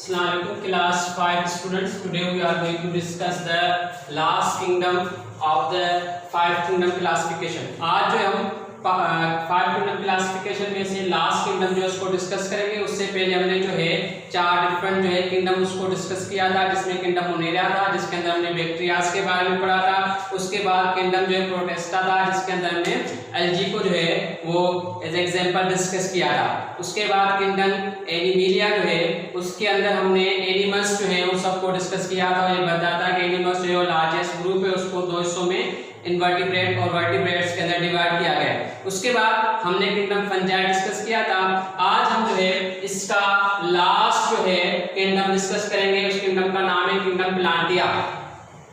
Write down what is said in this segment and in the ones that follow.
Assalamu alaikum class 5 students. Today we are going to discuss the last kingdom of the 5 kingdom classification. आज जो हम 5 kingdom classification में से last kingdom जो उसको डिस्कस करेंगे। उससे पहले हमने जो है 4 डिफरेंट जो है किंगडम उसको डिस्कस किया था, जिसमें किंगडम मोनेरा था, जिसके अंदर हमने बैक्टीरियाज के बारे में पढ़ा था। उसके बाद किंगडम जो है प्रोटेस्टा था, जिसके अंदर हमने एल्गी को जो है वो एज एग्जांपल डिस्कस किया था। उसके बाद किंगडम एनिमिलिया जो है उसके अंदर हमने एनिमल्स जो है वो सबको डिस्कस किया था। ये बताता है कि एनिमल्स जो है लार्जेस्ट ग्रुप है, उसको दो हिस्सों में इनवर्टिब्रेट और वर्टिब्रेट्स के अंदर डिवाइड किया गया है। उसके बाद हमने किंगडम फंजाई डिस्कस किया था। आज हम जो है इसका लास्ट जो है किंगडम डिस्कस करेंगे। उस किंगडम का नाम है kingdom plantae.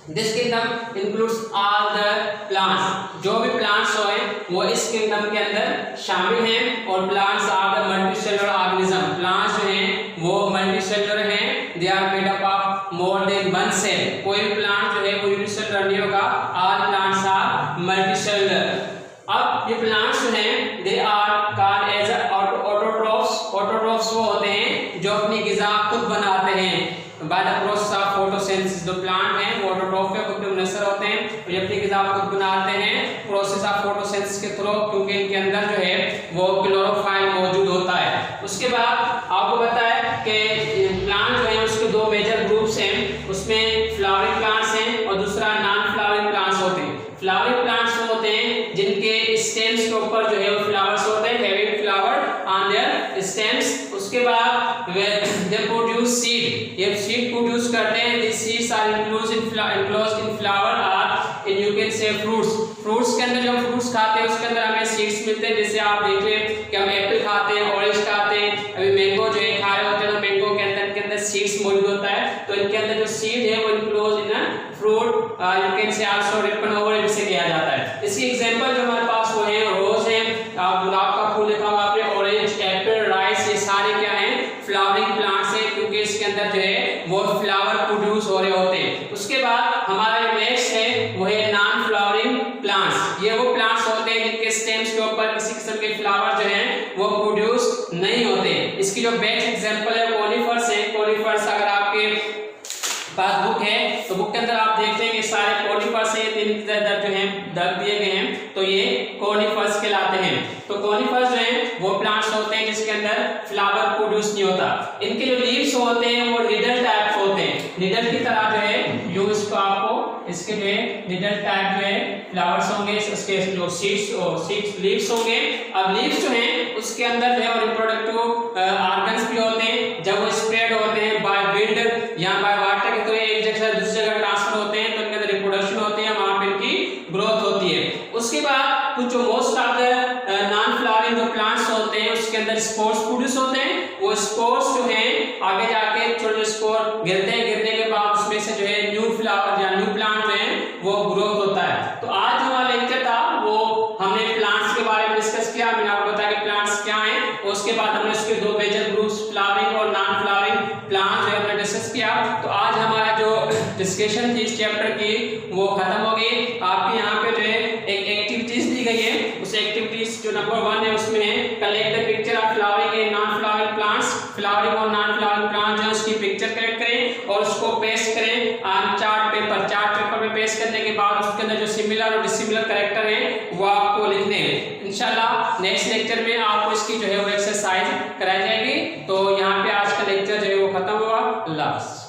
This kingdom includes all the plants. जो भी प्लांट्स होए वो इस किंगडम के अंदर शामिल हैं। और plants are the multicellular organism. Plants जो हैं वो मल्टीसेलुलर हैं। They are made up of more than one cell. कोई भी प्लांट जो है वो यूनिसेलुलर नहीं होगा। All plants are multicellular. अब ये प्लांट्स जो हैं they are called as autotrophs. Autotrophs वो होते हैं जो अपनी ग़िज़ा खुद बनाते हैं by the process of photosynthesis. जो प्लांट हैं वो ऑटोट्रोफ के खुद मुनस्सर होते हैं, ये अपनी ग़िज़ा खुद बनाते हैं प्रोसेस ऑफ फोटोसिंथेसिस के थ्रू, क्योंकि इनके अंदर जो है वो क्लोरोफाइल मौजूद होता है। उसके बाद आपको पता है कि प्लांट जो है उसके दो मेजर ग्रुप्स हैं। उसमें फ्लावरिंग प्लांट्स हैं और दूसरा नॉन फ्लावरिंग प्लांट्स होते हैं। फ्लावरिंग प्लांट्स वो होते हैं जिनके स्टेम्स के ऊपर जो है वो फ्लावर्स होते हैं, having flower on their stems. उसके बाद दे प्रोड्यूस सीड। ये सीड प्रोड्यूस करते हैं। This seeds are enclosed in flower और in you can say fruits. Fruits के अंदर जो हम फ्रूट्स खाते हैं उसके अंदर हमें सीड्स मिलते हैं। जैसे आप देख लें कि हम एप्पल खाते हैं, ऑरेंज खाते हैं, अभी मैंगो जो है खा रहे होते हैं तो मैंगो के अंदर सीड्स मौजूद होता है। तो इनके अंदर जो सीड है वो enclose in a fruit you can से आल्सो रिपन ओवर इनसे किया जाता है। इसकी एग्जांपल जो हमारे पास वो है रोज है, गुलाब का फूल देखा होगा आपने, ऑरेंज, एप्पल, राइस, ये सारे क्या हैं फ्लावरिंग प्लांट्स हैं, क्योंकि इसके अंदर जो है वो फ्लावर प्रोड्यूस हो रहे होते हैं। उसके बाद हमारा जो नेक्स्ट है वो है नॉन फ्लावरिंग प्लांट्स। ये वो प्लांट्स होते हैं जिनके स्टेम्स के ऊपर किसी किस्म के फ्लावर जो हैं वो प्रोड्यूस नहीं होते। इसकी जो बेस्ट एग्जांपल है कॉनिफर्स है। कॉनिफर्स अगर आपके पास बुक है तो बुक के अंदर आप देखते हैं कि सारे कॉनिफर्स हैं, 3 दर्ज जो हैं दर्ज दिए गए हैं, तो ये कॉनिफर्स कहलाते हैं। तो कॉनिफर्स जो हैं वो प्लांट्स होते हैं जिसके अंदर फ्लावर प्रोड्यूस नहीं होता। इनके जो लीव्स होते हैं वो निडल टाइप होते हैं, निडल की तरह जो है यूं इसको आपको इसके जो है निडल टाइप जो है फ्लावर्स होंगे, उसके जो सीड्स लीव्स होंगे। अब लीव्स जो हैं उसके अंदर जो है रिप्रोडक्टिव ऑर्गन्स भी होते हैं। जब वो स्प्रेड होते हैं बाय विंड या बाय वाटर के, तो एक जगह से दूसरी जगह ट्रांसफर होते हैं, तो इनके अंदर रिप्रोडक्शन होती है, वहां पे इनकी ग्रोथ होती है। उसके बाद कुछ जो most of the non flowering जो प्लांट्स होते हैं उसके अंदर स्पोर्स प्रोड्यूस होते हैं। वो स्पोर्स जो हैं आगे जाके छोटे स्पोर गिरते हैं, गिरने के बाद उसमें से जो है न्यू फ्लावर या न्यू प्लांट जो है वो ग्रोथ होता है। तो आज हमारा लेक्चर था वो हमने प्लांट्स के बारे में डिस्कस किया। मैंने आपको बताया कि प्लांट्स क्या हैं। उसके बाद हमने उसके दो मेजर ग्रुप्स फ्लावरिंग और नॉन फ्लावरिंग प्लांट्स जो हमने डिस्कस किया। तो आज हमारा जो डिस्कशन थी इस चैप्टर की वो खत्म हो गई। आपके यहाँ पे जो है एक एक्टिविटीज दी गई है। उस एक्टिविटीज जो नंबर 1 है उसमें है collect the picture of flowering and non flowering plants. Flowering और नॉन फ्लावरिंग प्लांट जो है उसकी पिक्चर कलेक्ट करें और उसको पेस्ट करें on chart paper. Chart paper में पेस्ट करने के बाद उसके अंदर जो सिमिलर और डिसिमिलर कैरेक्टर हैं वो आपको लिखने हैं। इंशाल्लाह नेक्स्ट लेक्चर में आपको इसकी जो है वो एक्सरसाइज कराई जाएगी। तो यहाँ पे आज का लेक्चर जो है वो खत्म हुआ। अल्लाह हाफ़िज़।